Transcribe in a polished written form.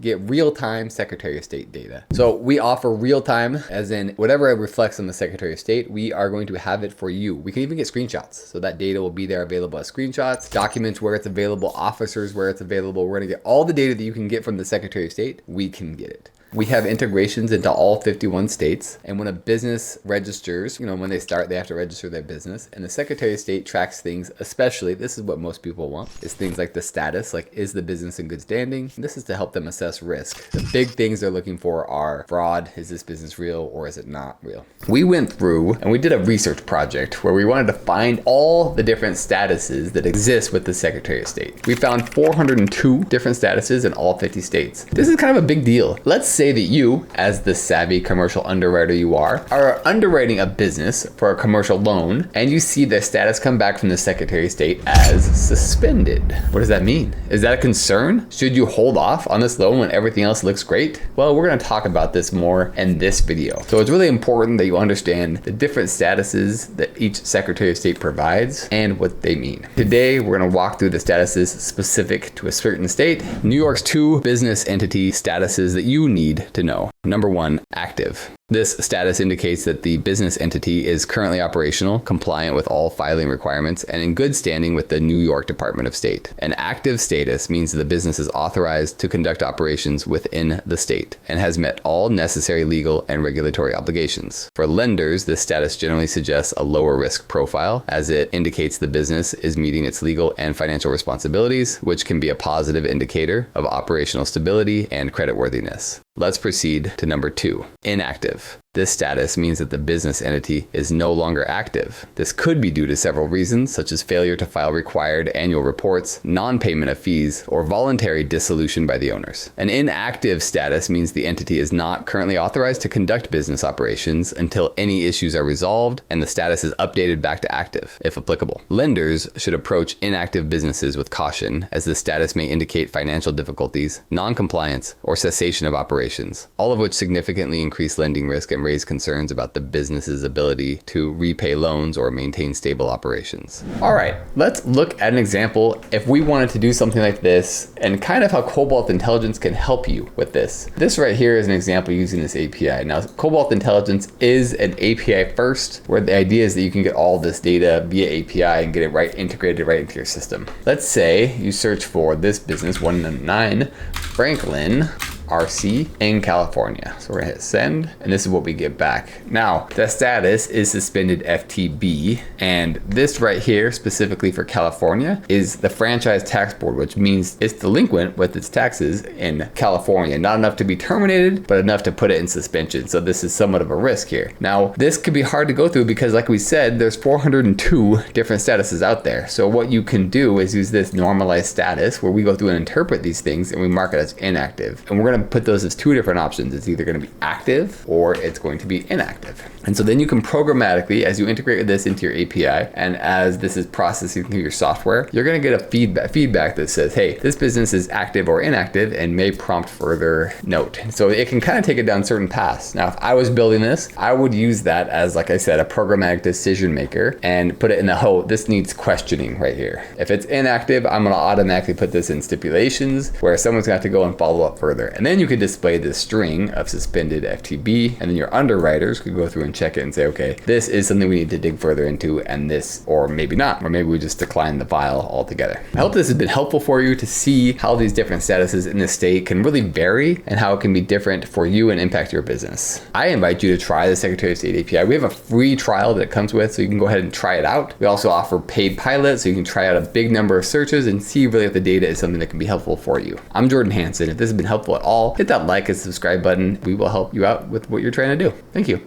get real-time Secretary of State data. So we offer real-time, as in whatever reflects on the Secretary of State, we are going to have it for you. We can even get screenshots. So that data will be there available as screenshots, documents where it's available, officers where it's available. We're gonna get all the data that you can get from the Secretary of State. We can get it. We have integrations into all 51 states. And when a business registers, when they start, they have to register their business. And the Secretary of State tracks things, especially, this is what most people want, is things like the status, like is the business in good standing? And this is to help them assess risk. The big things they're looking for are fraud. Is this business real or is it not real? We went through and we did a research project where we wanted to find all the different statuses that exist with the Secretary of State. We found 402 different statuses in all 50 states. This is kind of a big deal. Let's say that you, as the savvy commercial underwriter you are underwriting a business for a commercial loan, and you see the status come back from the Secretary of State as suspended. What does that mean? Is that a concern? Should you hold off on this loan when everything else looks great? Well, we're going to talk about this more in this video. So it's really important that you understand the different statuses that each Secretary of State provides and what they mean. Today, we're going to walk through the statuses specific to a certain state. New York's 2 business entity statuses that you need to know. Number 1, active. This status indicates that the business entity is currently operational, compliant with all filing requirements, and in good standing with the New York Department of State. An active status means that the business is authorized to conduct operations within the state and has met all necessary legal and regulatory obligations. For lenders, this status generally suggests a lower risk profile, as it indicates the business is meeting its legal and financial responsibilities, which can be a positive indicator of operational stability and creditworthiness. Let's proceed to number 2, inactive. This status means that the business entity is no longer active. This could be due to several reasons, such as failure to file required annual reports, non-payment of fees, or voluntary dissolution by the owners. An inactive status means the entity is not currently authorized to conduct business operations until any issues are resolved and the status is updated back to active, if applicable. Lenders should approach inactive businesses with caution, as the status may indicate financial difficulties, non-compliance, or cessation of operations, all of which significantly increase lending risk and raise concerns about the business's ability to repay loans or maintain stable operations. All right, let's look at an example if we wanted to do something like this and kind of how Cobalt Intelligence can help you with this. This right here is an example using this API. Now, Cobalt Intelligence is an API first, where the idea is that you can get all this data via API and get it integrated right into your system. Let's say you search for this business, 199 Franklin RC in California. So we're gonna hit send, and this is what we get back. Now, the status is suspended FTB, and this right here, specifically for California, is the Franchise Tax Board, which means it's delinquent with its taxes in California. Not enough to be terminated, but enough to put it in suspension. So this is somewhat of a risk here. Now, this could be hard to go through because, like we said, there's 402 different statuses out there. So what you can do is use this normalized status, where we go through and interpret these things and we mark it as inactive. And we're gonna put those as 2 different options. It's either going to be active or it's going to be inactive. And so then you can programmatically, as you integrate this into your API, and as this is processing through your software, you're going to get a feedback that says, hey, this business is active or inactive, and may prompt further note. So it can kind of take it down certain paths. Now, if I was building this, I would use that as, like I said, a programmatic decision maker and put it in the this needs questioning right here. If it's inactive, I'm going to automatically put this in stipulations, where someone's going to have to go and follow up further. And then you could display this string of suspended FTB, and then your underwriters could go through and check it and say, okay, this is something we need to dig further into, and this, or maybe not, or maybe we just decline the file altogether. I hope this has been helpful for you to see how these different statuses in the state can really vary and how it can be different for you and impact your business. I invite you to try the Secretary of State API. We have a free trial that it comes with, so you can go ahead and try it out. We also offer paid pilots, so you can try out a big number of searches and see really if the data is something that can be helpful for you. I'm Jordan Hansen. If this has been helpful at all, hit that like and subscribe button. We will help you out with what you're trying to do. Thank you.